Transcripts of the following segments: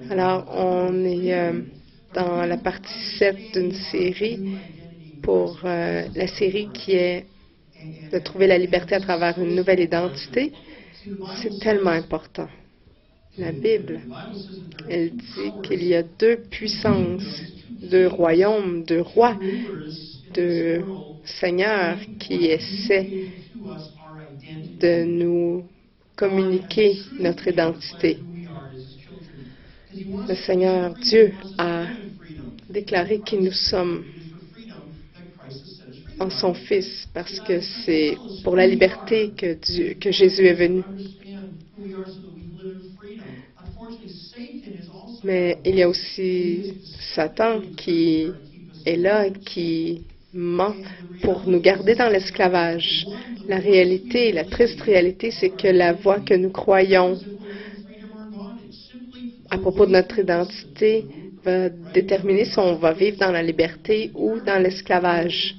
Alors, on est dans la partie 7 d'une série pour la série qui est de trouver la liberté à travers une nouvelle identité. C'est tellement important. La Bible, elle dit qu'il y a deux puissances, deux royaumes, deux rois, deux seigneurs qui essaient de nous communiquer notre identité. Le Seigneur Dieu a déclaré que nous sommes en son Fils parce que c'est pour la liberté que Jésus est venu. Mais il y a aussi Satan qui est là, qui ment pour nous garder dans l'esclavage. La réalité, la triste réalité, c'est que la voie que nous croyons à propos de notre identité va déterminer si on va vivre dans la liberté ou dans l'esclavage.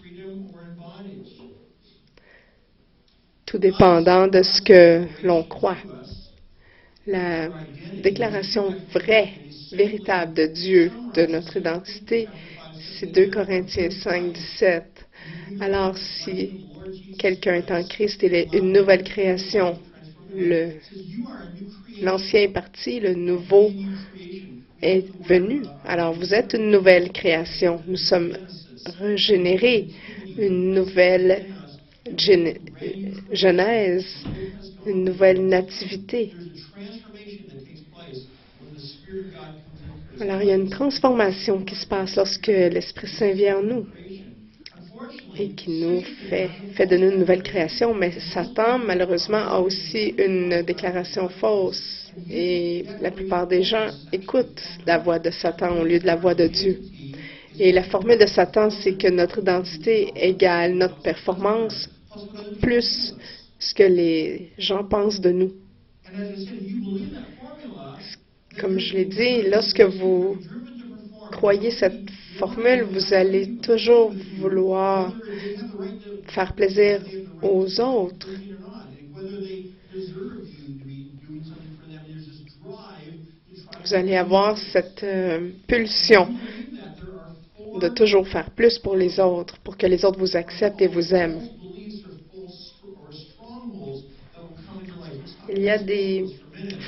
Tout dépendant de ce que l'on croit. La déclaration vraie, véritable de Dieu, de notre identité, c'est 2 Corinthiens 5, 17. Alors, si quelqu'un est en Christ, il est une nouvelle création. L'ancien est parti, le nouveau est venu. Alors, vous êtes une nouvelle création. Nous sommes régénérés, une nouvelle genèse, une nouvelle nativité. Alors, il y a une transformation qui se passe lorsque l'Esprit Saint vient en nous et qui nous fait de nous une nouvelle création. Mais Satan, malheureusement, a aussi une déclaration fausse. Et la plupart des gens écoutent la voix de Satan au lieu de la voix de Dieu. Et la formule de Satan, c'est que notre identité égale notre performance plus ce que les gens pensent de nous. Comme je l'ai dit, lorsque vous croyez cette formule, vous allez toujours vouloir faire plaisir aux autres. Vous allez avoir cette pulsion de toujours faire plus pour les autres, pour que les autres vous acceptent et vous aiment. Il y a des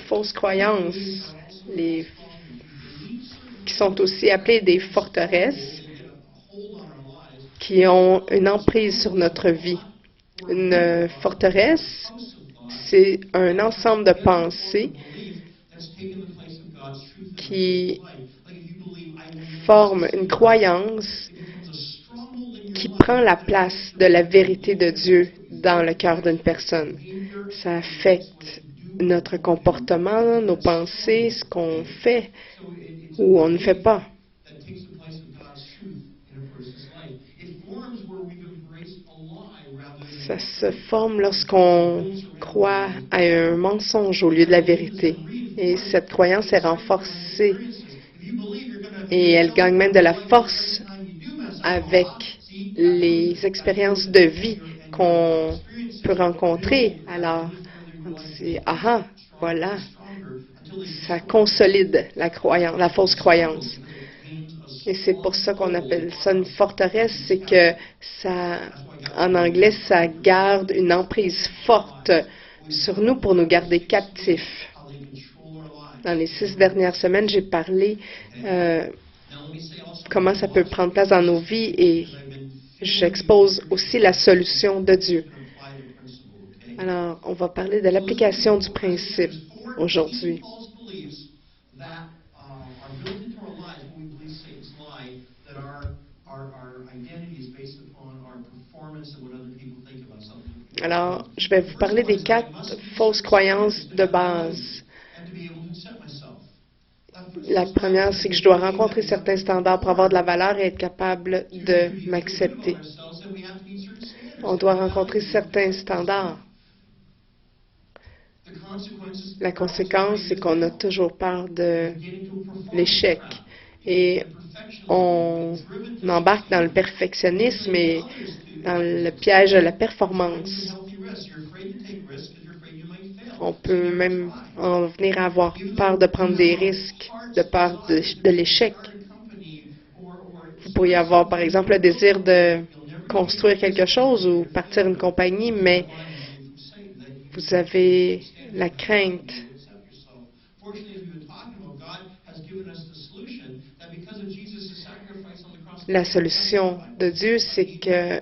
fausses croyances, qui sont aussi appelées des forteresses, qui ont une emprise sur notre vie. Une forteresse, c'est un ensemble de pensées qui forment une croyance qui prend la place de la vérité de Dieu dans le cœur d'une personne. Ça affecte notre comportement, nos pensées, ce qu'on fait ou on ne fait pas. Ça se forme lorsqu'on croit à un mensonge au lieu de la vérité. Et cette croyance est renforcée et elle gagne même de la force avec les expériences de vie qu'on peut rencontrer. Alors, on dit, ah, voilà, ça consolide la fausse croyance. Et c'est pour ça qu'on appelle ça une forteresse, c'est que ça, en anglais, ça garde une emprise forte sur nous pour nous garder captifs. Dans les 6 dernières semaines, j'ai parlé comment ça peut prendre place dans nos vies et j'expose aussi la solution de Dieu. Alors, on va parler de l'application du principe aujourd'hui. Alors, je vais vous parler des 4 fausses croyances de base. La première, c'est que je dois rencontrer certains standards pour avoir de la valeur et être capable de m'accepter. On doit rencontrer certains standards. La conséquence, c'est qu'on a toujours peur de l'échec. Et on embarque dans le perfectionnisme et dans le piège de la performance. On peut même en venir à avoir peur de prendre des risques, de peur de l'échec. Vous pourriez avoir, par exemple, le désir de construire quelque chose ou partir une compagnie, mais vous avez la crainte. La solution de Dieu, c'est que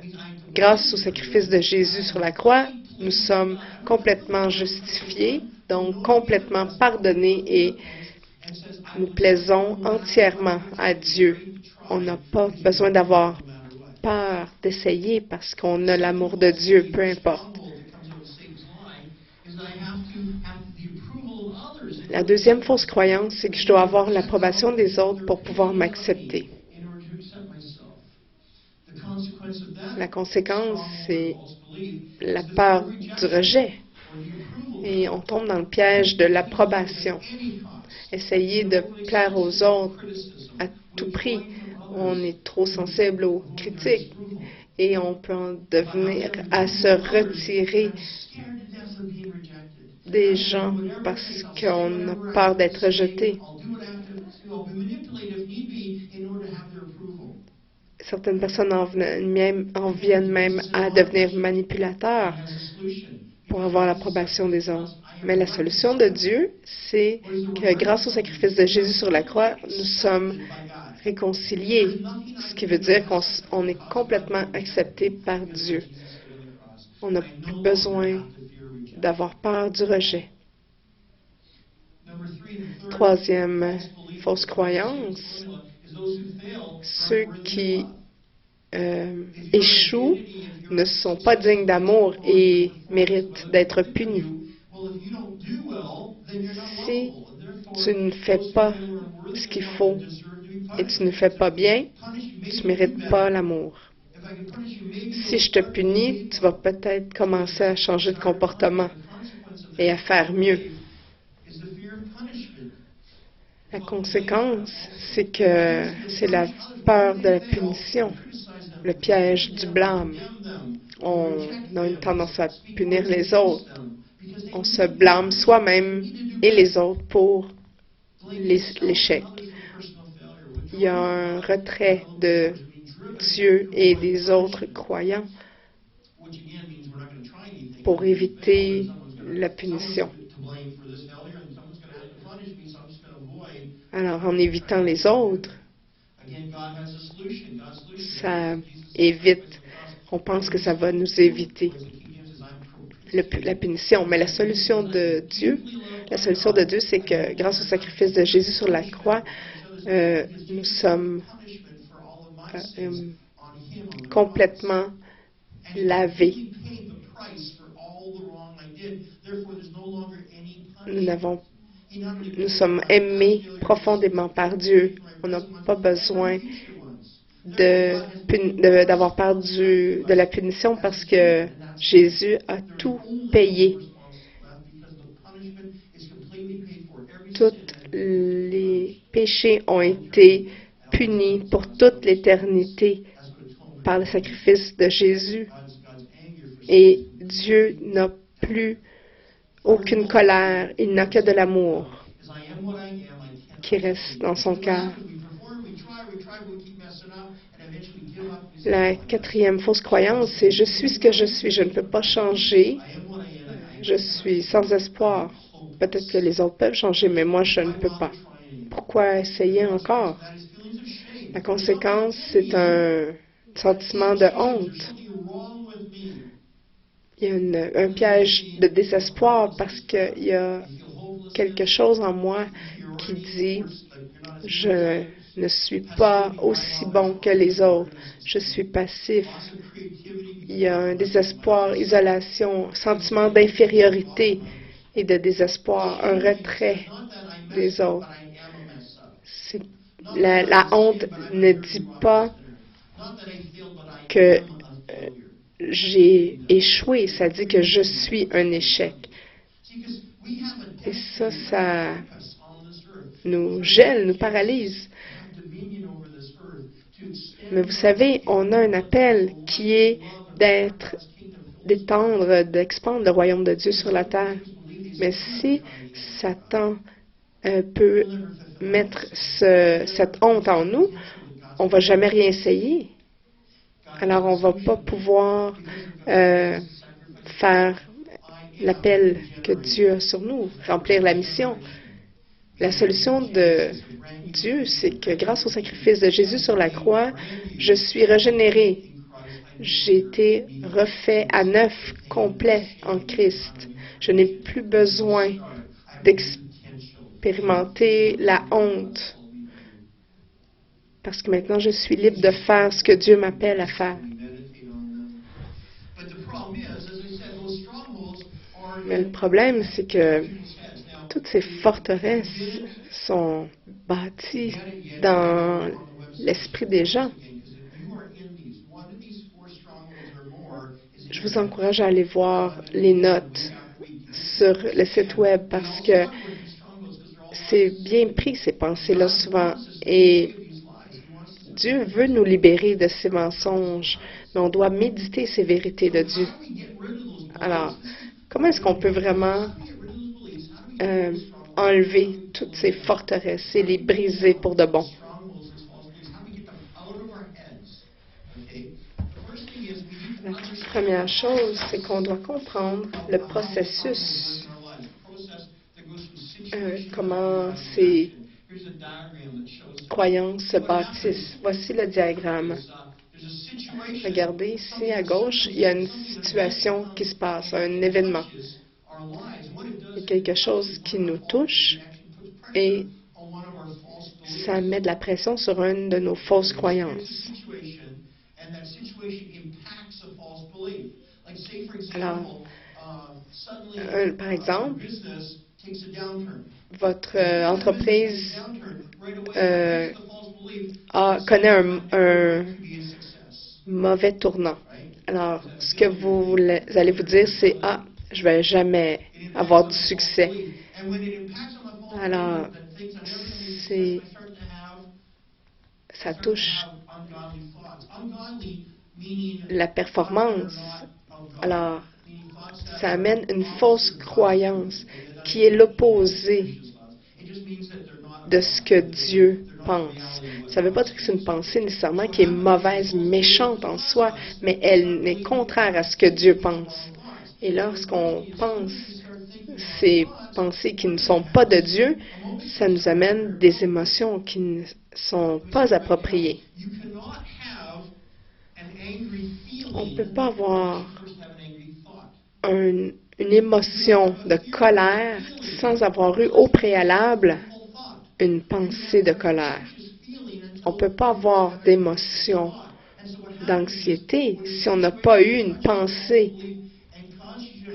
grâce au sacrifice de Jésus sur la croix, nous sommes complètement justifiés, donc complètement pardonnés et nous plaisons entièrement à Dieu. On n'a pas besoin d'avoir peur d'essayer parce qu'on a l'amour de Dieu, peu importe. La deuxième fausse croyance, c'est que je dois avoir l'approbation des autres pour pouvoir m'accepter. La conséquence, c'est la peur du rejet. Et on tombe dans le piège de l'approbation. Essayer de plaire aux autres à tout prix. On est trop sensible aux critiques et on peut en devenir à se retirer des gens parce qu'on a peur d'être rejeté. Certaines personnes en viennent même à devenir manipulateurs pour avoir l'approbation des autres. Mais la solution de Dieu, c'est que grâce au sacrifice de Jésus sur la croix, nous sommes réconciliés, ce qui veut dire qu'on est complètement accepté par Dieu. On n'a plus besoin d'avoir peur du rejet. Troisième fausse croyance, ceux qui échouent ne sont pas dignes d'amour et méritent d'être punis. Si tu ne fais pas ce qu'il faut et tu ne fais pas bien, tu ne mérites pas l'amour. Si je te punis, tu vas peut-être commencer à changer de comportement et à faire mieux. La conséquence, c'est que c'est la peur de la punition, le piège du blâme. On a une tendance à punir les autres. On se blâme soi-même et les autres pour l'échec. Il y a un retrait de Dieu et des autres croyants pour éviter la punition. Alors, en évitant les autres, ça évite, on pense que ça va nous éviter la punition. Mais la solution de Dieu, c'est que grâce au sacrifice de Jésus sur la croix, nous sommes complètement lavés. Nous sommes aimés profondément par Dieu. On n'a pas besoin d'avoir peur de la punition parce que Jésus a tout payé. Tous les péchés ont été punis pour toute l'éternité par le sacrifice de Jésus. Et Dieu n'a plus aucune colère, il n'a que de l'amour qui reste dans son cœur. La quatrième fausse croyance, c'est « je suis ce que je suis, je ne peux pas changer, je suis sans espoir ». Peut-être que les autres peuvent changer, mais moi, je ne peux pas. Pourquoi essayer encore? La conséquence, c'est un sentiment de honte. Il y a un piège de désespoir parce qu'il y a quelque chose en moi qui dit « je ne suis pas aussi bon que les autres, je suis passif ». Il y a un désespoir, isolation, sentiment d'infériorité et de désespoir, un retrait des autres. La honte ne dit pas que j'ai échoué, ça dit que je suis un échec. Et ça nous gèle, nous paralyse. Mais vous savez, on a un appel qui est d'étendre, d'expandre le royaume de Dieu sur la terre. Mais si Satan peut mettre cette honte en nous, on ne va jamais rien essayer. Alors, on ne va pas pouvoir faire l'appel que Dieu a sur nous, remplir la mission. La solution de Dieu, c'est que grâce au sacrifice de Jésus sur la croix, je suis régénéré. J'ai été refait à neuf, complet en Christ. Je n'ai plus besoin d'expérimenter la honte parce que maintenant je suis libre de faire ce que Dieu m'appelle à faire. Mais le problème, c'est que toutes ces forteresses sont bâties dans l'esprit des gens. Je vous encourage à aller voir les notes sur le site web parce que c'est bien pris, ces pensées-là, souvent. Et Dieu veut nous libérer de ces mensonges, mais on doit méditer ces vérités de Dieu. Alors, comment est-ce qu'on peut vraiment enlever toutes ces forteresses et les briser pour de bon? La première chose, c'est qu'on doit comprendre le processus, comment ces croyances se bâtissent. Voici le diagramme. Regardez, ici à gauche, il y a une situation qui se passe, un événement. Il y a quelque chose qui nous touche et ça met de la pression sur une de nos fausses croyances. Alors, par exemple, votre entreprise connaît un mauvais tournant. Alors, ce que vous allez vous dire, c'est « Ah, je ne vais jamais avoir du succès. » Alors, ça touche la performance. Alors, ça amène une fausse croyance qui est l'opposé de ce que Dieu pense. Ça ne veut pas dire que c'est une pensée nécessairement qui est mauvaise, méchante en soi, mais elle est contraire à ce que Dieu pense. Et lorsqu'on pense ces pensées qui ne sont pas de Dieu, ça nous amène des émotions qui ne sont pas appropriées. On ne peut pas avoir une émotion de colère sans avoir eu au préalable une pensée de colère. On ne peut pas avoir d'émotion d'anxiété si on n'a pas eu une pensée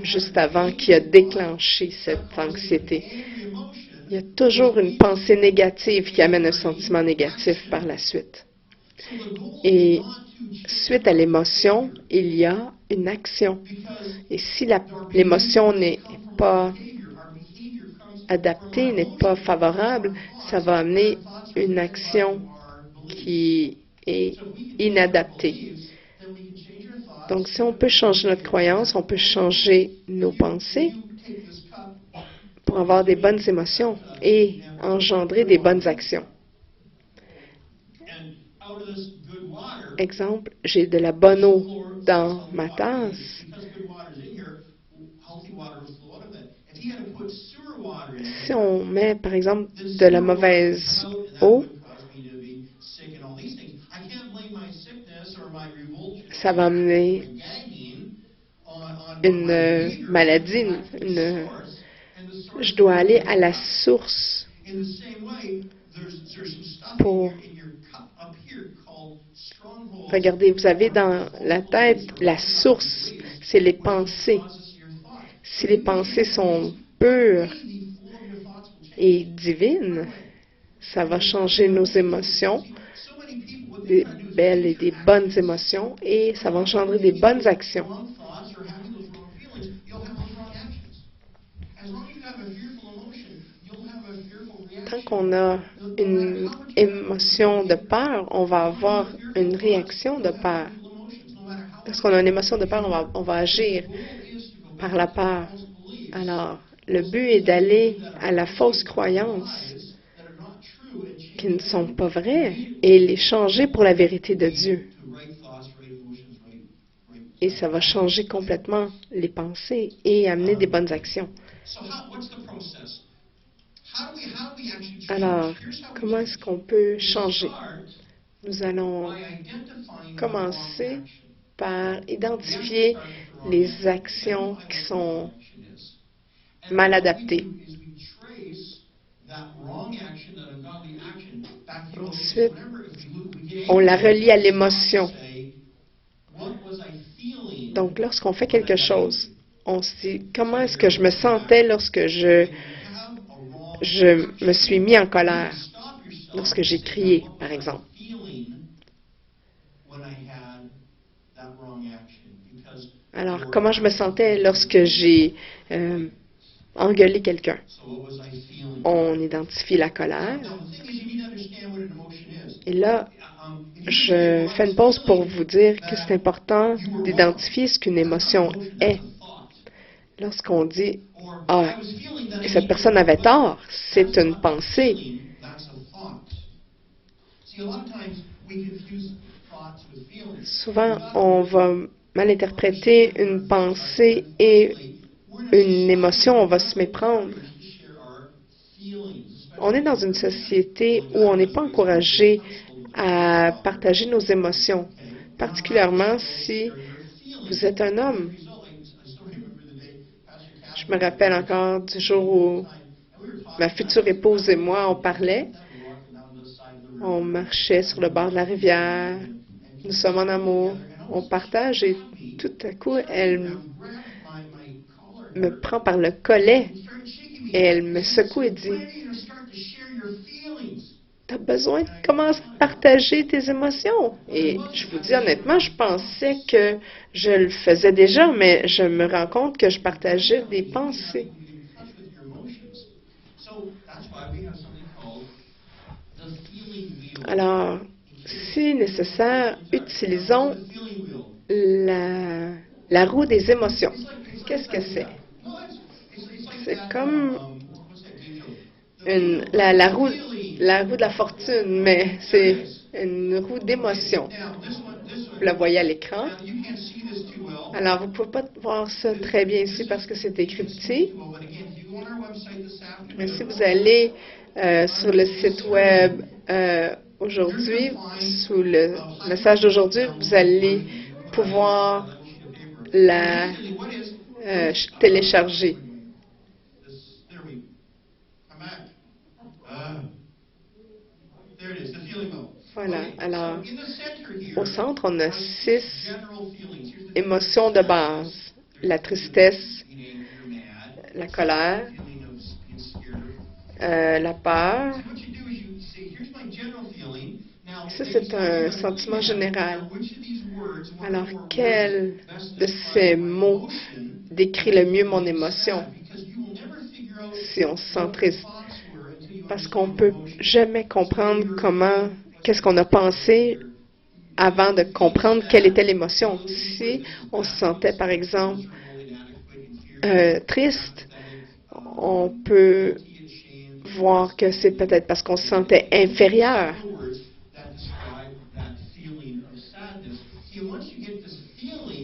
juste avant qui a déclenché cette anxiété. Il y a toujours une pensée négative qui amène un sentiment négatif par la suite. Et suite à l'émotion, il y a une action. Et si l'émotion n'est pas adaptée, n'est pas favorable, ça va amener une action qui est inadaptée. Donc, si on peut changer notre croyance, on peut changer nos pensées pour avoir des bonnes émotions et engendrer des bonnes actions. Exemple, j'ai de la bonne eau dans ma tasse. Si on met, par exemple, de la mauvaise eau, ça va amener une maladie. Je dois aller à la source pour... Regardez, vous avez dans la tête la source, c'est les pensées. Si les pensées sont pures et divines, ça va changer nos émotions, des belles et des bonnes émotions, et ça va engendrer des bonnes actions. Tant qu'on a une émotion de peur, on va avoir une réaction de peur. Lorsqu'on a une émotion de peur, on va agir par la peur. Alors, le but est d'aller à la fausse croyance qui ne sont pas vraies et les changer pour la vérité de Dieu. Et ça va changer complètement les pensées et amener des bonnes actions. Alors, comment est-ce qu'on peut changer? Nous allons commencer par identifier les actions qui sont mal adaptées. Ensuite, on la relie à l'émotion. Donc, lorsqu'on fait quelque chose, on se dit comment est-ce que je me sentais lorsque je me suis mis en colère, lorsque j'ai crié, par exemple. Alors, comment je me sentais lorsque j'ai engueulé quelqu'un? On identifie la colère. Et là, je fais une pause pour vous dire que c'est important d'identifier ce qu'une émotion est. Lorsqu'on dit « Ah, cette personne avait tort », c'est une pensée. Souvent, on va mal interpréter une pensée et une émotion, on va se méprendre. On est dans une société où on n'est pas encouragé à partager nos émotions, particulièrement si vous êtes un homme. Je me rappelle encore du jour où ma future épouse et moi, on parlait. On marchait sur le bord de la rivière. Nous sommes en amour. On partage et tout à coup, elle me prend par le collet et elle me secoue et dit « Tu as besoin de commencer à partager tes émotions. » Et je vous dis honnêtement, je pensais que je le faisais déjà, mais je me rends compte que je partageais des pensées. Alors, si nécessaire, utilisons la roue des émotions. Qu'est-ce que c'est? C'est comme la roue de la fortune, mais c'est une roue d'émotions. Vous la voyez à l'écran. Alors, vous ne pouvez pas voir ça très bien ici parce que c'est écrit petit. Mais si vous allez sur le site web aujourd'hui, sous le message d'aujourd'hui, vous allez pouvoir la télécharger. Voilà. Alors, au centre, on a 6 émotions de base. La tristesse, la colère, la peur. Ça, c'est un sentiment général. Alors, quel de ces mots décrit le mieux mon émotion si on se sent triste? Parce qu'on ne peut jamais comprendre qu'est-ce qu'on a pensé avant de comprendre quelle était l'émotion. Si on se sentait, par exemple, triste, on peut voir que c'est peut-être parce qu'on se sentait inférieur.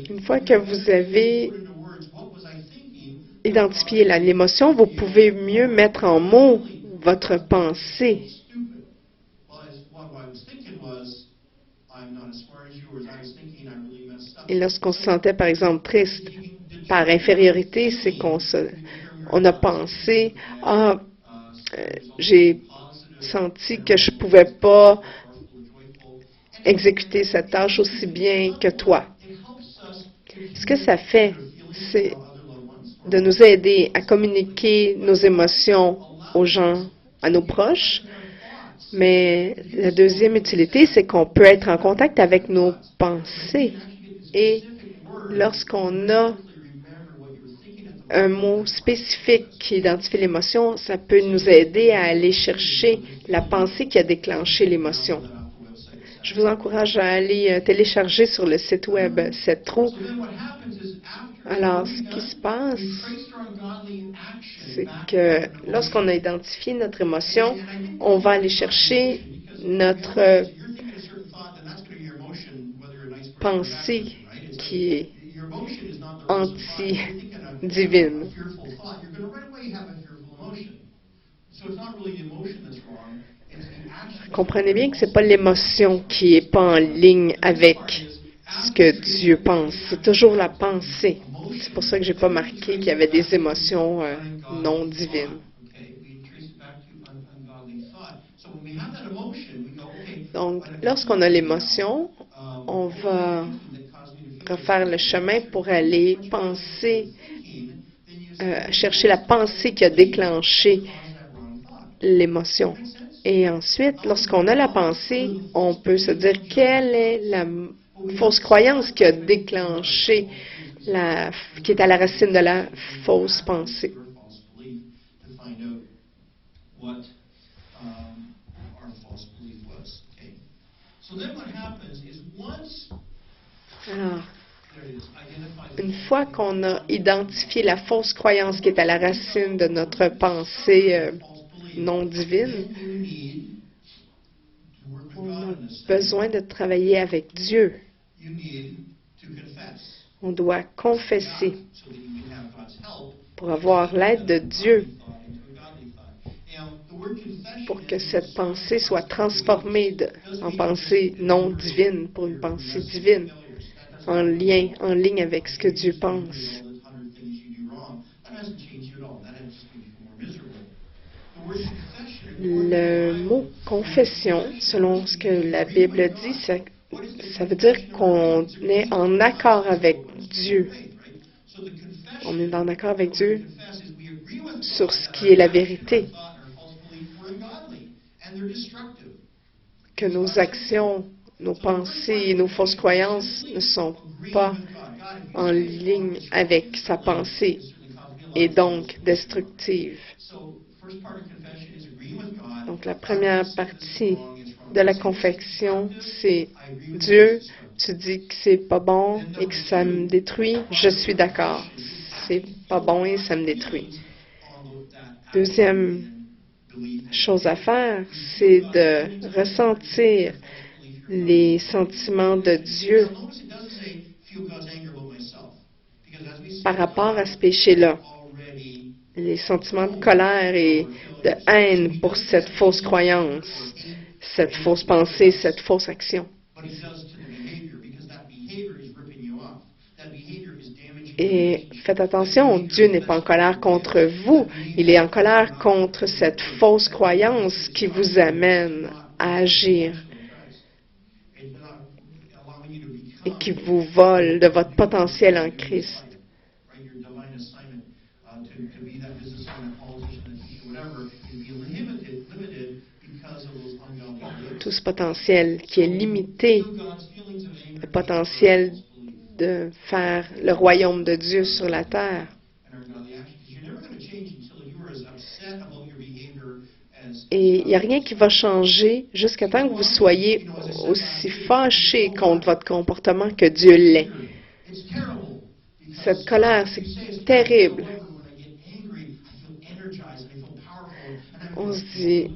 Une fois que vous avez identifié l'émotion, vous pouvez mieux mettre en mots votre pensée. Et lorsqu'on se sentait, par exemple, triste par infériorité, c'est on a pensé « Ah, j'ai senti que je ne pouvais pas exécuter cette tâche aussi bien que toi. » Ce que ça fait, c'est de nous aider à communiquer nos émotions aux gens, à nos proches. Mais la deuxième utilité, c'est qu'on peut être en contact avec nos pensées. Et lorsqu'on a un mot spécifique qui identifie l'émotion, ça peut nous aider à aller chercher la pensée qui a déclenché l'émotion. Je vous encourage à aller télécharger sur le site web cette roue. Alors, ce qui se passe, c'est que lorsqu'on a identifié notre émotion, on va aller chercher notre pensée qui est anti-divine. Comprenez bien que ce n'est pas l'émotion qui n'est pas en ligne avec ce que Dieu pense. C'est toujours la pensée. C'est pour ça que je n'ai pas marqué qu'il y avait des émotions non divines. Donc, lorsqu'on a l'émotion, on va refaire le chemin pour aller penser, chercher la pensée qui a déclenché l'émotion. Et ensuite, lorsqu'on a la pensée, on peut se dire quelle est la fausse croyance qui a déclenché, qui est à la racine de la fausse pensée. Alors, une fois qu'on a identifié la fausse croyance qui est à la racine de notre pensée non divine, on a besoin de travailler avec Dieu. On doit confesser pour avoir l'aide de Dieu, pour que cette pensée soit transformée en pensée non divine pour une pensée divine, en ligne avec ce que Dieu pense. Le mot confession, selon ce que la Bible dit, ça veut dire qu'on est en accord avec Dieu. On est en accord avec Dieu sur ce qui est la vérité. Que nos actions, nos pensées et nos fausses croyances ne sont pas en ligne avec sa pensée et donc destructives. Donc, la première partie de la confession, c'est Dieu, tu dis que c'est pas bon et que ça me détruit, je suis d'accord. C'est pas bon et ça me détruit. Deuxième chose à faire, c'est de ressentir les sentiments de Dieu par rapport à ce péché-là. Les sentiments de colère et de haine pour cette fausse croyance, cette fausse pensée, cette fausse action. Et faites attention, Dieu n'est pas en colère contre vous, il est en colère contre cette fausse croyance qui vous amène à agir et qui vous vole de votre potentiel en Christ. Tout ce potentiel qui est limité, le potentiel de faire le royaume de Dieu sur la terre. Et il n'y a rien qui va changer jusqu'à temps que vous soyez aussi fâché contre votre comportement que Dieu l'est. Cette colère, c'est terrible. On se dit,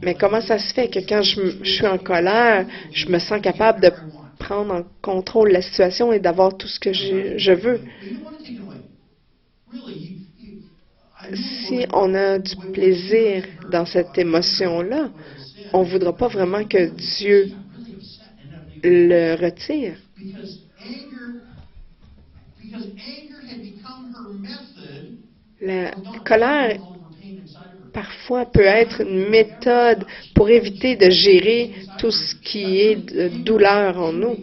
mais comment ça se fait que quand je suis en colère, je me sens capable de prendre en contrôle la situation et d'avoir tout ce que je veux? Si on a du plaisir dans cette émotion-là, on ne voudra pas vraiment que Dieu le retire. La colère, parfois, peut être une méthode pour éviter de gérer tout ce qui est de douleur en nous.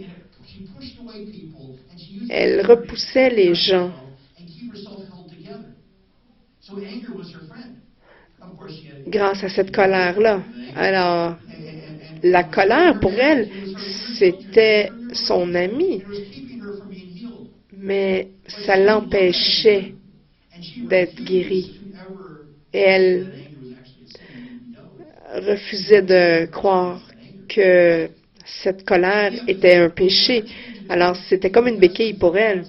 Elle repoussait les gens. Grâce à cette colère-là. Alors, la colère, pour elle, c'était son amie. Mais ça l'empêchait d'être guérie. Et elle refusait de croire que cette colère était un péché. Alors, c'était comme une béquille pour elle.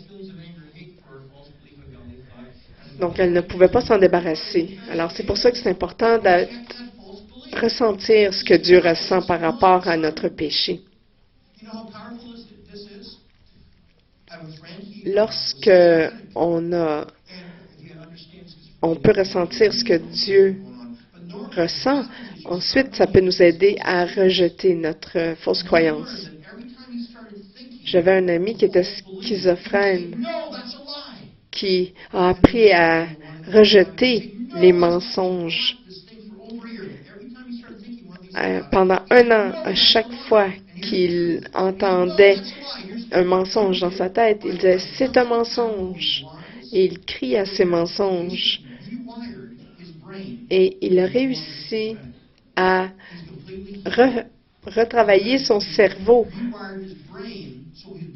Donc, elle ne pouvait pas s'en débarrasser. Alors, c'est pour ça que c'est important de ressentir ce que Dieu ressent par rapport à notre péché. Lorsque on peut ressentir ce que Dieu ressent, ensuite, ça peut nous aider à rejeter notre fausse croyance. J'avais un ami qui était schizophrène, qui a appris à rejeter les mensonges. Pendant un an, à chaque fois qu'il entendait un mensonge dans sa tête, il disait « c'est un mensonge ». Et il crie à ces mensonges. Et il a réussi à retravailler son cerveau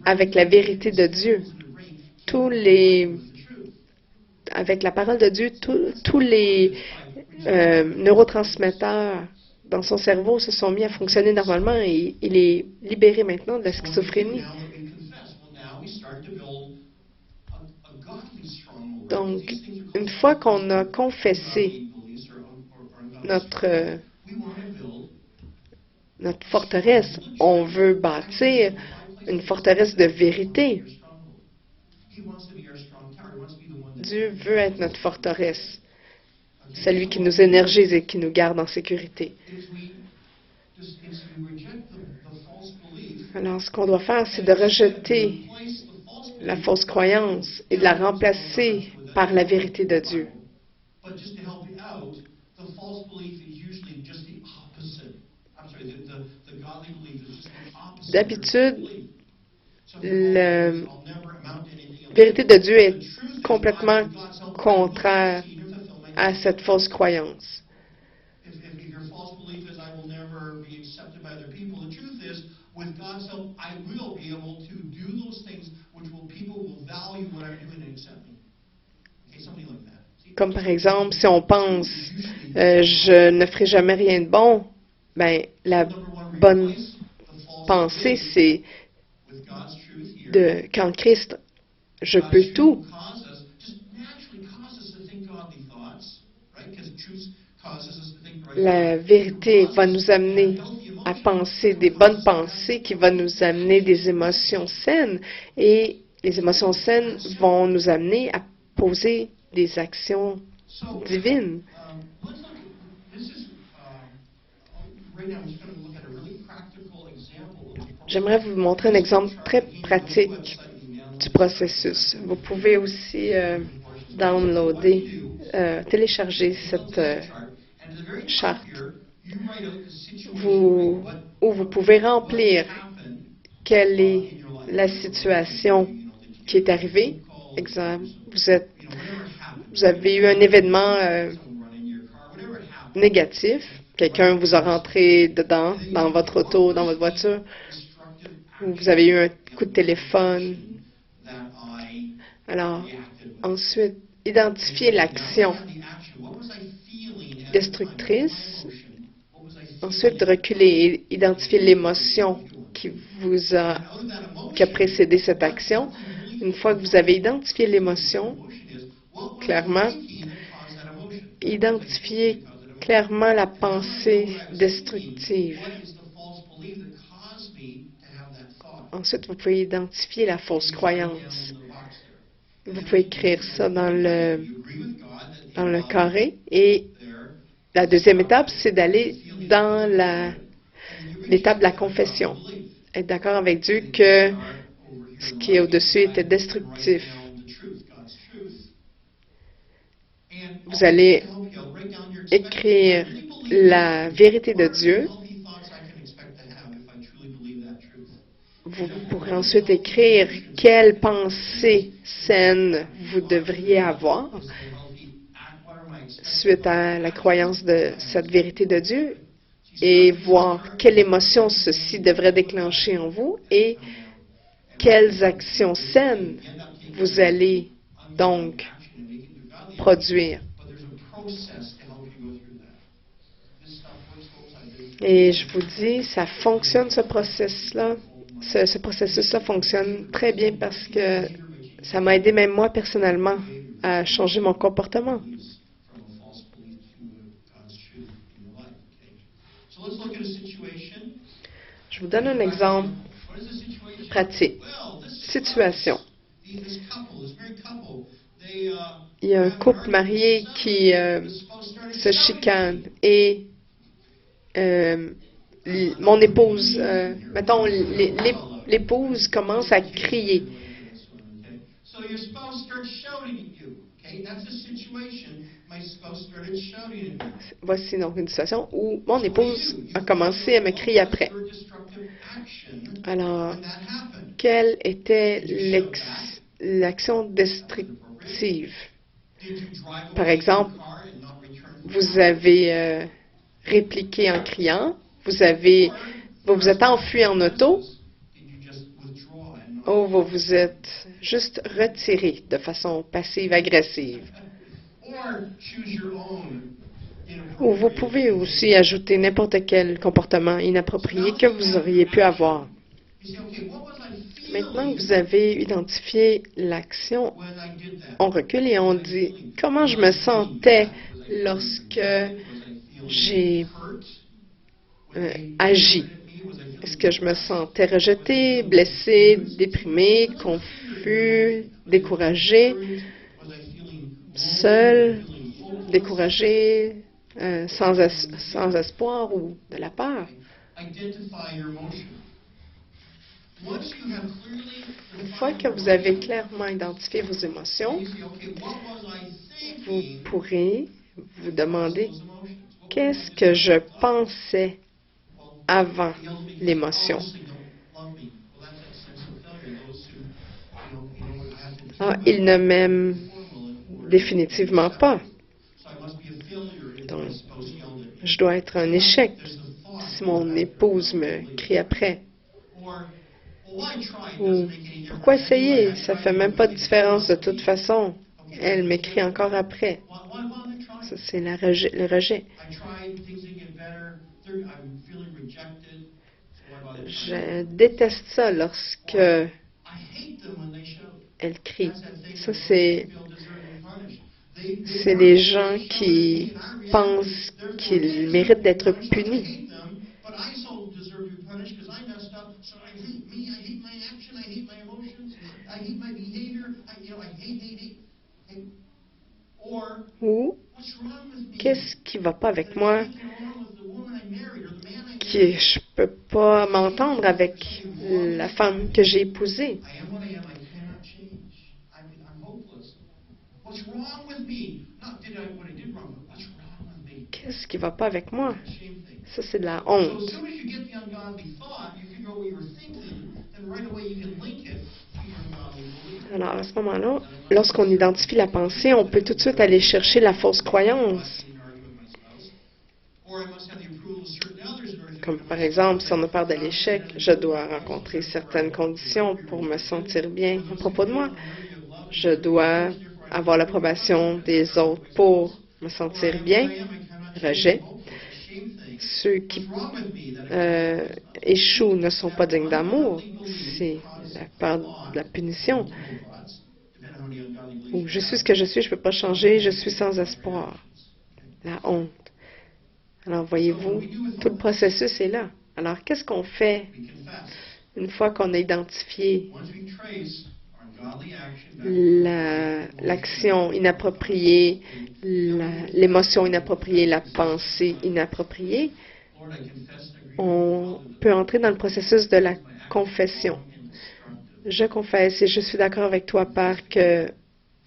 avec la vérité de Dieu. Avec la parole de Dieu, tous les neurotransmetteurs dans son cerveau se sont mis à fonctionner normalement et il est libéré maintenant de la schizophrénie. Donc, une fois qu'on a confessé notre forteresse, on veut bâtir une forteresse de vérité. Dieu veut être notre forteresse, celui qui nous énergise et qui nous garde en sécurité. Alors, ce qu'on doit faire, c'est de rejeter la fausse croyance et de la remplacer par la vérité de Dieu. D'habitude, la vérité de Dieu est complètement contraire à cette fausse croyance. Comme par exemple, si on pense je ne ferai jamais rien de bon, ben la bonne pensée, c'est qu'en Christ, je peux tout. La vérité va nous amener à penser des bonnes pensées qui vont nous amener des émotions saines et les émotions saines vont nous amener à poser des actions divines. J'aimerais vous montrer un exemple très pratique du processus. Vous pouvez aussi télécharger cette charte où vous pouvez remplir quelle est la situation qui est arrivée. Exemple, vous avez eu un événement négatif. Quelqu'un vous a rentré dedans, dans votre auto, dans votre voiture. Vous avez eu un coup de téléphone. Alors, ensuite, identifiez l'action destructrice. Ensuite, reculez et identifiez l'émotion qui a précédé cette action. Une fois que vous avez identifié l'émotion, clairement, identifiez clairement la pensée destructive. Ensuite, vous pouvez identifier la fausse croyance. Vous pouvez écrire ça dans le carré. Et la deuxième étape, c'est d'aller dans l'étape de la confession. Être d'accord avec Dieu que ce qui est au-dessus était destructif. Vous allez écrire la vérité de Dieu. Vous pourrez ensuite écrire quelle pensée saine vous devriez avoir suite à la croyance de cette vérité de Dieu et voir quelle émotion ceci devrait déclencher en vous et quelles actions saines vous allez donc produire. Et je vous dis, ça fonctionne ce processus-là. Ce processus-là fonctionne très bien parce que ça m'a aidé même moi personnellement à changer mon comportement. Je vous donne un exemple pratique. Situation. Il y a un couple marié qui se chicane et mon épouse, mettons, l'épouse commence à crier. Voici donc une situation où mon épouse a commencé à me crier après. Alors, quelle était l'action destructive? Par exemple, vous avez répliqué en criant, vous vous êtes enfui en auto, ou vous vous êtes juste retiré de façon passive-agressive. Ou vous pouvez aussi ajouter n'importe quel comportement inapproprié que vous auriez pu avoir. Maintenant que vous avez identifié l'action, on recule et on dit comment je me sentais lorsque j'ai agi. Est-ce que je me sentais rejeté, blessé, déprimé, confus, découragé, seul, découragé, sans espoir ou de la peur? Une fois que vous avez clairement identifié vos émotions, vous pourrez vous demander qu'est-ce que je pensais avant l'émotion. Ah, il ne m'aime définitivement pas. Donc, je dois être un échec si mon épouse me crie après. Ou, pourquoi essayer? Ça ne fait même pas de différence de toute façon. Elle m'écrit encore après. Ça, c'est le rejet. Je déteste ça lorsque elle crie. Ça, c'est les gens qui pensent qu'ils méritent d'être punis. Ou, qu'est-ce qui ne va pas avec moi? Je ne peux pas m'entendre avec la femme que j'ai épousée. Qu'est-ce qui ne va pas avec moi? Ça, c'est de la honte. Alors, à ce moment-là, lorsqu'on identifie la pensée, on peut tout de suite aller chercher la fausse croyance. Comme par exemple, si on a peur de l'échec, je dois rencontrer certaines conditions pour me sentir bien à propos de moi. Je dois avoir l'approbation des autres pour me sentir bien. Rejet. Ceux qui échouent ne sont pas dignes d'amour. C'est la peur de la punition. Ou je suis ce que je suis, je ne peux pas changer, je suis sans espoir. La honte. Alors, voyez-vous, tout le processus est là. Alors, qu'est-ce qu'on fait une fois qu'on a identifié l'action inappropriée, l'émotion inappropriée, la pensée inappropriée? On peut entrer dans le processus de la confession. Je confesse et je suis d'accord avec toi, Père, que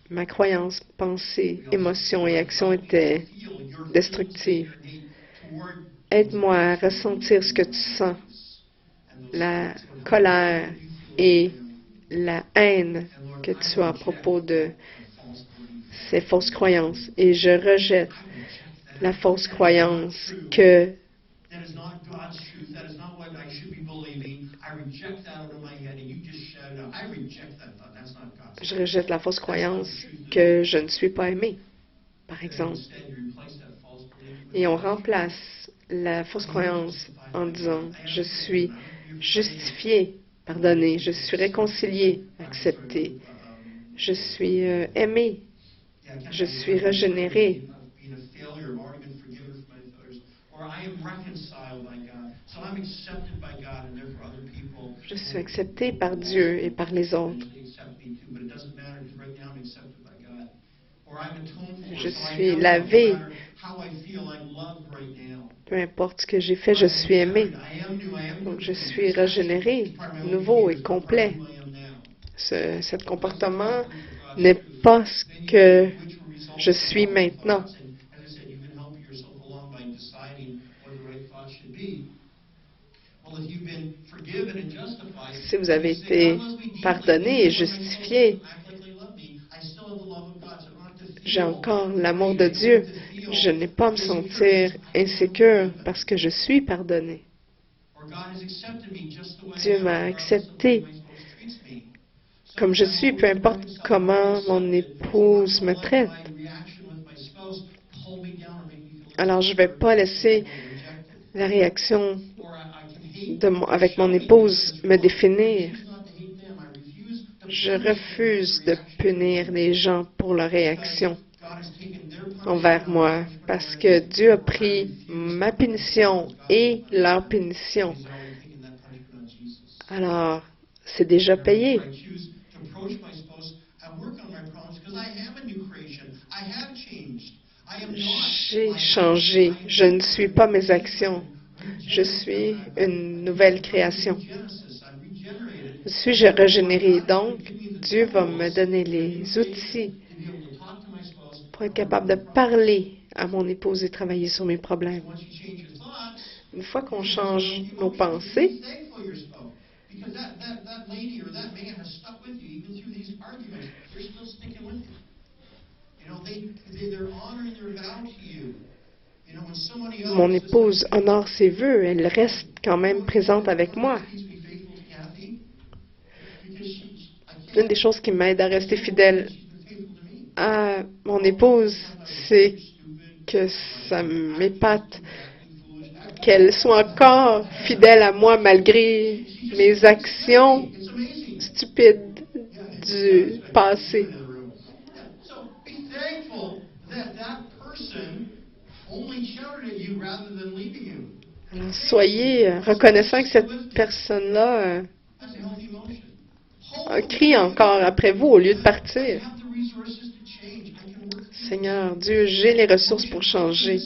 ma croyance, pensée, émotion et action étaient destructives. Aide-moi à ressentir ce que tu sens, la colère et la haine que tu as à propos de ces fausses croyances. Et je rejette la fausse croyance que je rejette la fausse croyance que je ne suis pas aimé, par exemple. Et on remplace la fausse croyance en disant « Je suis justifié, pardonné, je suis réconcilié, accepté, je suis aimé, Je suis régénéré. Je suis accepté par Dieu et par les autres. Je suis lavé. Peu importe ce que j'ai fait, je suis aimé. Donc, je suis régénéré, nouveau et complet. Ce comportement n'est pas ce que je suis maintenant. Si vous avez été pardonné et justifié, j'ai encore l'amour de Dieu. Je n'ai pas à me sentir insécure parce que je suis pardonné. Dieu m'a accepté comme je suis, peu importe comment mon épouse me traite. Alors, je ne vais pas laisser la réaction avec mon épouse me définir. Je refuse de punir les gens pour leur réaction envers moi, parce que Dieu a pris ma punition et leur punition. Alors, c'est déjà payé. J'ai changé. Je ne suis pas mes actions. Je suis une nouvelle création. Suis-je régénéré? Donc, Dieu va me donner les outils pour être capable de parler à mon épouse et travailler sur mes problèmes. Une fois qu'on change nos pensées, mon épouse honore ses vœux, elle reste quand même présente avec moi. L'une des choses qui m'aide à rester fidèle à mon épouse, c'est que ça m'épate qu'elle soit encore fidèle à moi malgré mes actions stupides du passé. Alors, soyez reconnaissant que cette personne-là crie encore après vous au lieu de partir. Seigneur Dieu, j'ai les ressources pour changer.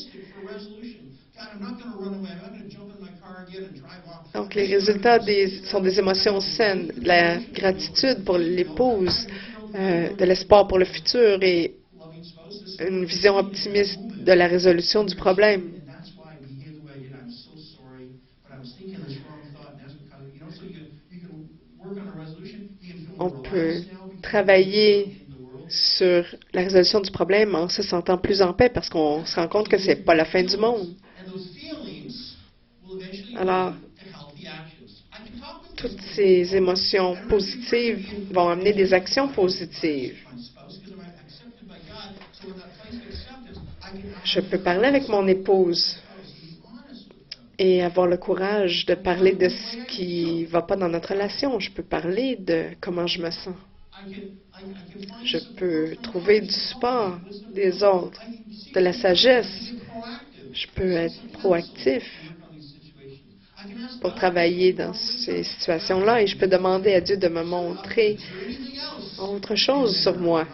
Donc, les résultats sont des émotions saines, de la gratitude pour l'épouse, de l'espoir pour le futur et une vision optimiste de la résolution du problème. On peut travailler sur la résolution du problème en se sentant plus en paix parce qu'on se rend compte que ce n'est pas la fin du monde. Alors, toutes ces émotions positives vont amener des actions positives. Je peux parler avec mon épouse et avoir le courage de parler de ce qui ne va pas dans notre relation. Je peux parler de comment je me sens. Je peux trouver du support des autres, de la sagesse. Je peux être proactif pour travailler dans ces situations-là et je peux demander à Dieu de me montrer autre chose sur moi.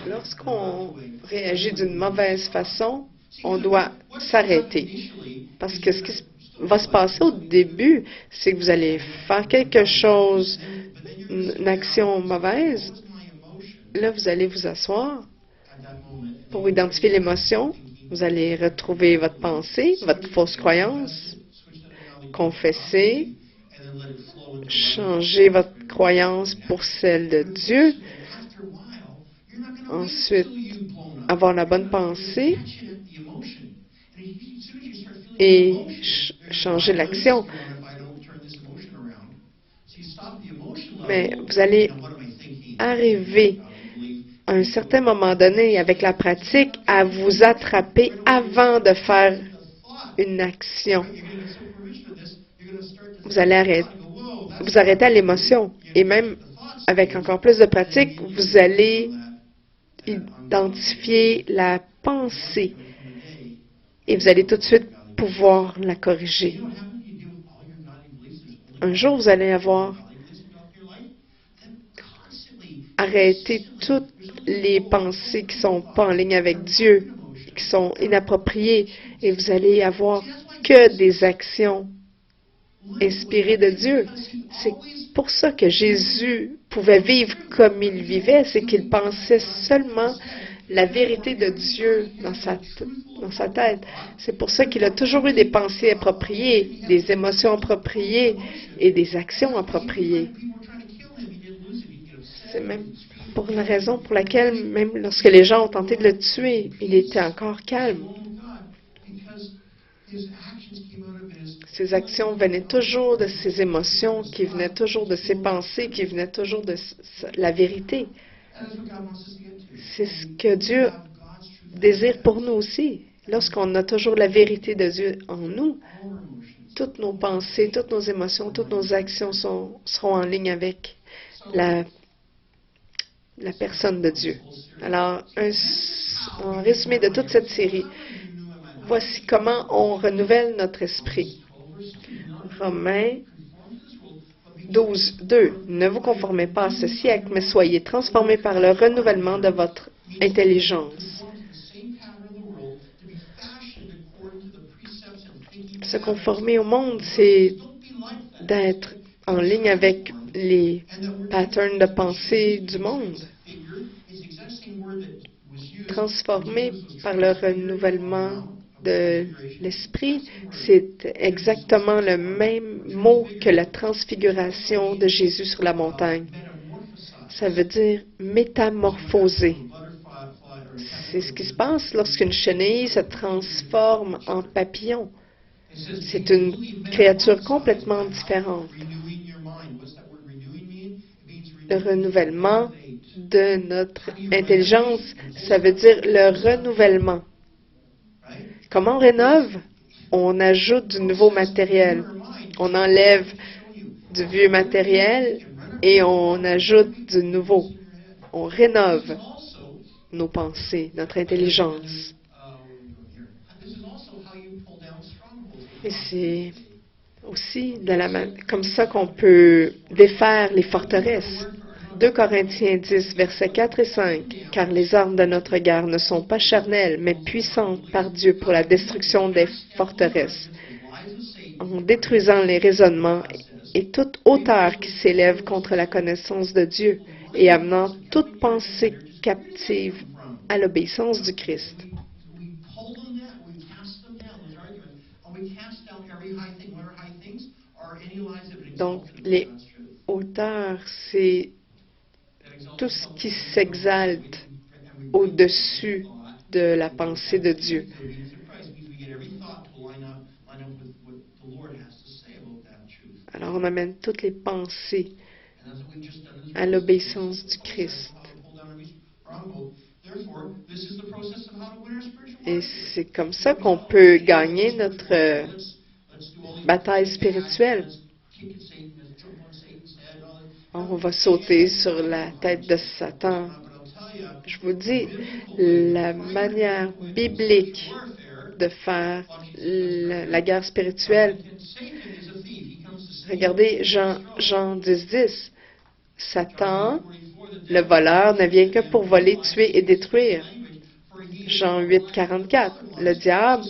Lorsqu'on réagit d'une mauvaise façon, on doit s'arrêter. Parce que ce qui va se passer au début, c'est que vous allez faire quelque chose, une action mauvaise. Là, vous allez vous asseoir pour identifier l'émotion. Vous allez retrouver votre pensée, votre fausse croyance, confesser, changer votre croyance pour celle de Dieu. Ensuite, avoir la bonne pensée et changer l'action. Mais vous allez arriver à un certain moment donné, avec la pratique, à vous attraper avant de faire une action. Vous allez vous arrêter à l'émotion. Et même avec encore plus de pratique, vous allez identifier la pensée et vous allez tout de suite pouvoir la corriger. Un jour, vous allez avoir arrêté toutes les pensées qui ne sont pas en ligne avec Dieu, qui sont inappropriées, et vous allez avoir que des actions inspirées de Dieu. C'est pour ça que Jésus pouvait vivre comme il vivait, c'est qu'il pensait seulement la vérité de Dieu dans sa tête. C'est pour ça qu'il a toujours eu des pensées appropriées, des émotions appropriées et des actions appropriées. C'est même pour la raison pour laquelle, même lorsque les gens ont tenté de le tuer, il était encore calme. Ses actions venaient toujours de ses émotions, qui venaient toujours de ses pensées, qui venaient toujours de la vérité. C'est ce que Dieu désire pour nous aussi. Lorsqu'on a toujours la vérité de Dieu en nous, toutes nos pensées, toutes nos émotions, toutes nos actions seront en ligne avec la personne de Dieu. Alors, en résumé de toute cette série, voici comment on renouvelle notre esprit. Romains 12, 2. Ne vous conformez pas à ce siècle, mais soyez transformés par le renouvellement de votre intelligence. Se conformer au monde, c'est d'être en ligne avec les patterns de pensée du monde. Transformé par le renouvellement de l'esprit, c'est exactement le même mot que la transfiguration de Jésus sur la montagne. Ça veut dire métamorphoser. C'est ce qui se passe lorsqu'une chenille se transforme en papillon. C'est une créature complètement différente. Le renouvellement de notre intelligence, ça veut dire le renouvellement. Comment on rénove? On ajoute du nouveau matériel. On enlève du vieux matériel et on ajoute du nouveau. On rénove nos pensées, notre intelligence. Et c'est aussi comme ça qu'on peut défaire les forteresses. 2 Corinthiens 10, versets 4 et 5. « Car les armes de notre guerre ne sont pas charnelles, mais puissantes par Dieu pour la destruction des forteresses, en détruisant les raisonnements et toute hauteur qui s'élève contre la connaissance de Dieu, et amenant toute pensée captive à l'obéissance du Christ. » Donc, les hauteurs, c'est tout ce qui s'exalte au-dessus de la pensée de Dieu. Alors, on amène toutes les pensées à l'obéissance du Christ. Et c'est comme ça qu'on peut gagner notre bataille spirituelle. On va sauter sur la tête de Satan. Je vous dis, la manière biblique de faire la guerre spirituelle, regardez Jean 10, 10. Satan, le voleur, ne vient que pour voler, tuer et détruire. Jean 8, 44. Le diable,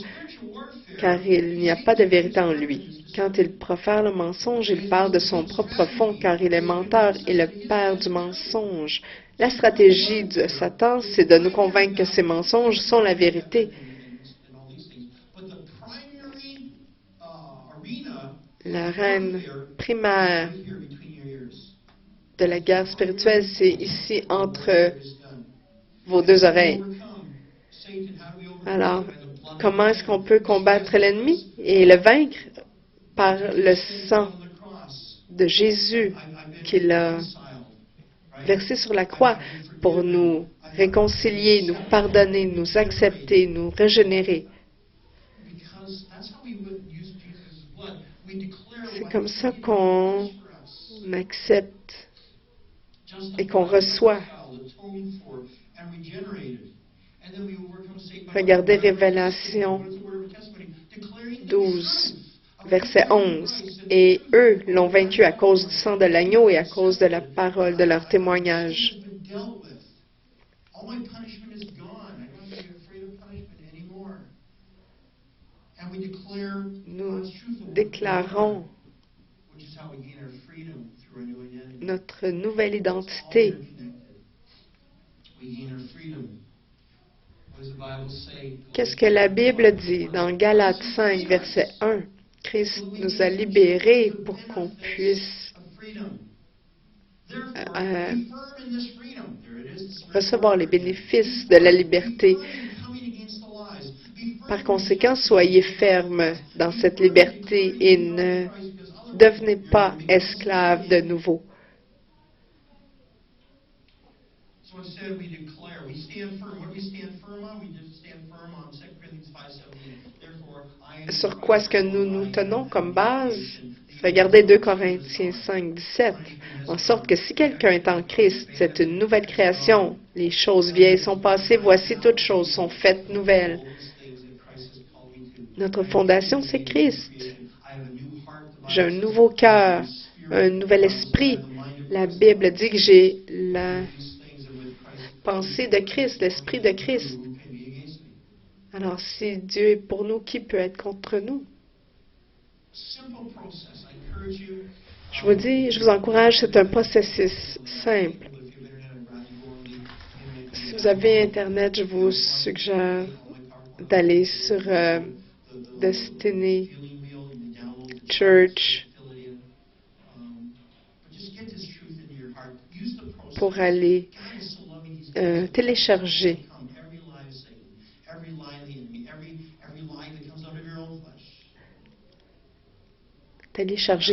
car il n'y a pas de vérité en lui. Quand il profère le mensonge, il parle de son propre fond, car il est menteur et le père du mensonge. La stratégie de Satan, c'est de nous convaincre que ces mensonges sont la vérité. L'arène primaire de la guerre spirituelle, c'est ici entre vos deux oreilles. Alors, comment est-ce qu'on peut combattre l'ennemi et le vaincre? Par le sang de Jésus qu'il a versé sur la croix pour nous réconcilier, nous pardonner, nous accepter, nous régénérer. C'est comme ça qu'on accepte et qu'on reçoit. Regardez Révélation 12, verset 11. Et eux l'ont vaincu à cause du sang de l'agneau et à cause de la parole de leur témoignage. Nous déclarons notre nouvelle identité. Qu'est-ce que la Bible dit dans Galates 5, verset 1? Christ nous a libérés pour qu'on puisse recevoir les bénéfices de la liberté. Par conséquent, soyez fermes dans cette liberté et ne devenez pas esclaves de nouveau. Sur quoi est-ce que nous nous tenons comme base? Regardez 2 Corinthiens 5, 17. En sorte que si quelqu'un est en Christ, c'est une nouvelle création. Les choses vieilles sont passées, voici toutes choses sont faites nouvelles. Notre fondation, c'est Christ. J'ai un nouveau cœur, un nouvel esprit. La Bible dit que j'ai la pensée de Christ, l'esprit de Christ. Alors, si Dieu est pour nous, qui peut être contre nous? Je vous encourage, c'est un processus simple. Si vous avez Internet, je vous suggère d'aller sur Destiny Church pour aller télécharger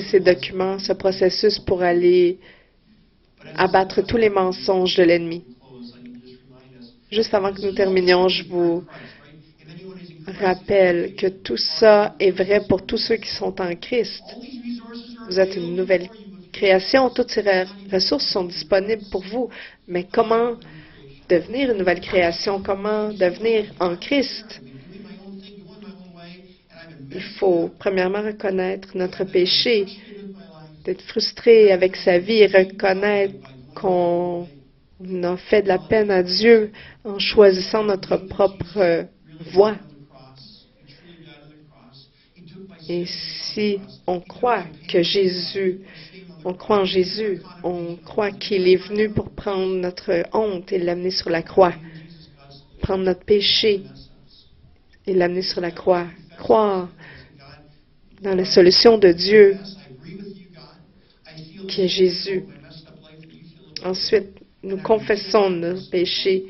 ces documents, ce processus pour aller abattre tous les mensonges de l'ennemi. Juste avant que nous terminions, je vous rappelle que tout ça est vrai pour tous ceux qui sont en Christ. Vous êtes une nouvelle création, toutes ces ressources sont disponibles pour vous. Mais comment devenir une nouvelle création? Comment devenir en Christ? Il faut premièrement reconnaître notre péché, d'être frustré avec sa vie et reconnaître qu'on a fait de la peine à Dieu en choisissant notre propre voie. Et si on croit que on croit en Jésus, on croit qu'il est venu pour prendre notre honte et l'amener sur la croix, prendre notre péché et l'amener sur la croix, croire dans la solution de Dieu, qui est Jésus. Ensuite, nous confessons nos péchés.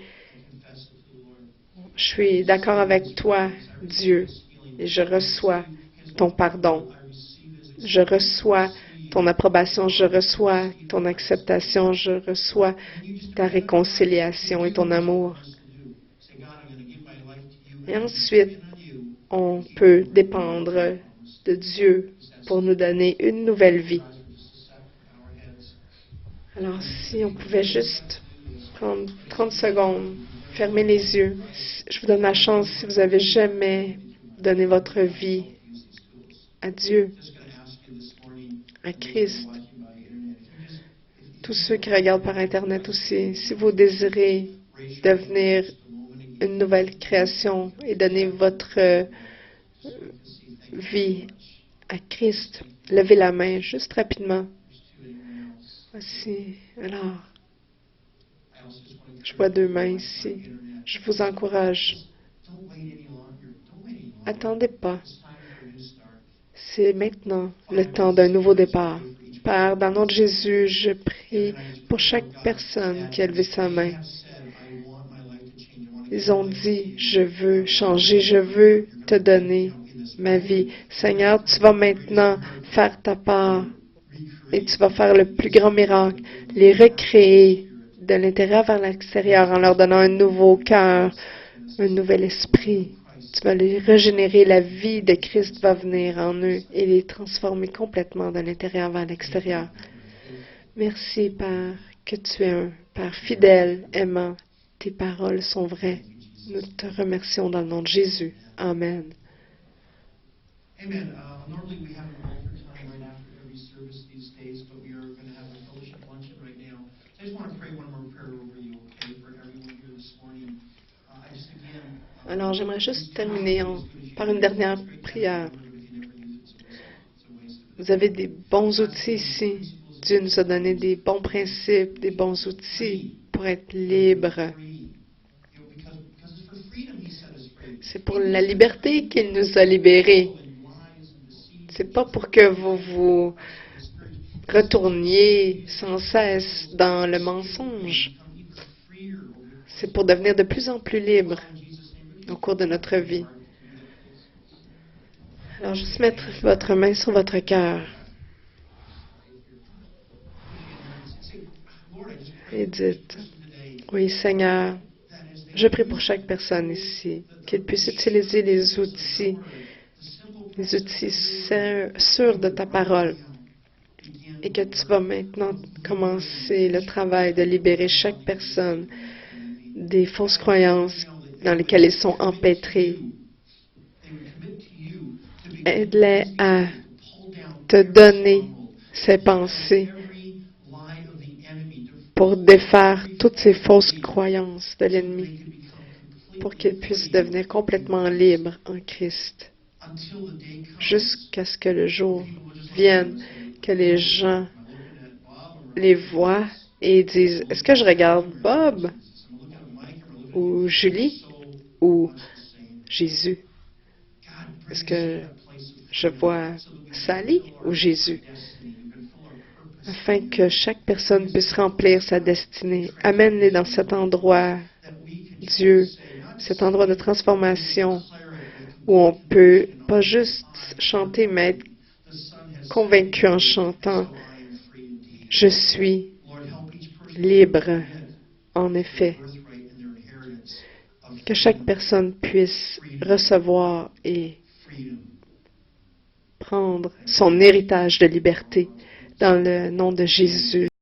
Je suis d'accord avec toi, Dieu, et je reçois ton pardon. Je reçois ton approbation, je reçois ton acceptation, je reçois ta réconciliation et ton amour. Et ensuite, on peut dépendre de Dieu pour nous donner une nouvelle vie. Alors, si on pouvait juste prendre 30 secondes, fermer les yeux. Je vous donne la chance, si vous n'avez jamais donné votre vie à Dieu, à Christ. Tous ceux qui regardent par Internet aussi, si vous désirez devenir une nouvelle création et donner votre vie à Christ, levez la main juste rapidement. Voici. Alors, je vois 2 mains ici. Je vous encourage. Attendez pas. C'est maintenant le temps d'un nouveau départ. Père, dans le nom de Jésus, je prie pour chaque personne qui a levé sa main. Ils ont dit, je veux changer, je veux te donner ma vie. Seigneur, tu vas maintenant faire ta part Et tu vas faire le plus grand miracle, les recréer de l'intérieur vers l'extérieur en leur donnant un nouveau cœur, un nouvel esprit. Tu vas les régénérer, la vie de Christ va venir en eux et les transformer complètement de l'intérieur vers l'extérieur. Merci, Père, que tu es un Père fidèle, aimant. Tes paroles sont vraies. Nous te remercions dans le nom de Jésus. Amen. Amen. Normally we have an altar time right after every service these days, but we are going to have a fellowship luncheon right now. So I just want to pray one more prayer over you, okay, for everyone here this morning. I just again. Alors, j'aimerais juste terminer par une dernière prière. Vous avez des bons outils ici. Dieu nous a donné des bons principes, des bons outils pour être libres. C'est pour la liberté qu'il nous a libérés. C'est pas pour que vous vous retourniez sans cesse dans le mensonge. C'est pour devenir de plus en plus libre au cours de notre vie. Alors, juste mettre votre main sur votre cœur. Et dites, oui, Seigneur, je prie pour chaque personne ici, qu'elle puisse utiliser les outils sûrs de ta parole, et que tu vas maintenant commencer le travail de libérer chaque personne des fausses croyances dans lesquelles ils sont empêtrés. Aide-les à te donner ces pensées pour défaire toutes ces fausses croyances de l'ennemi, pour qu'ils puissent devenir complètement libres en Christ, jusqu'à ce que le jour vienne, que les gens les voient et disent, est-ce que je regarde Bob ou Julie ou Jésus? Est-ce que je vois Sally ou Jésus? Afin que chaque personne puisse remplir sa destinée. Amène-les dans cet endroit, Dieu, cet endroit de transformation où on peut pas juste chanter, mais être convaincu en chantant. Je suis libre, en effet. Que chaque personne puisse recevoir et prendre son héritage de liberté dans le nom de Jésus.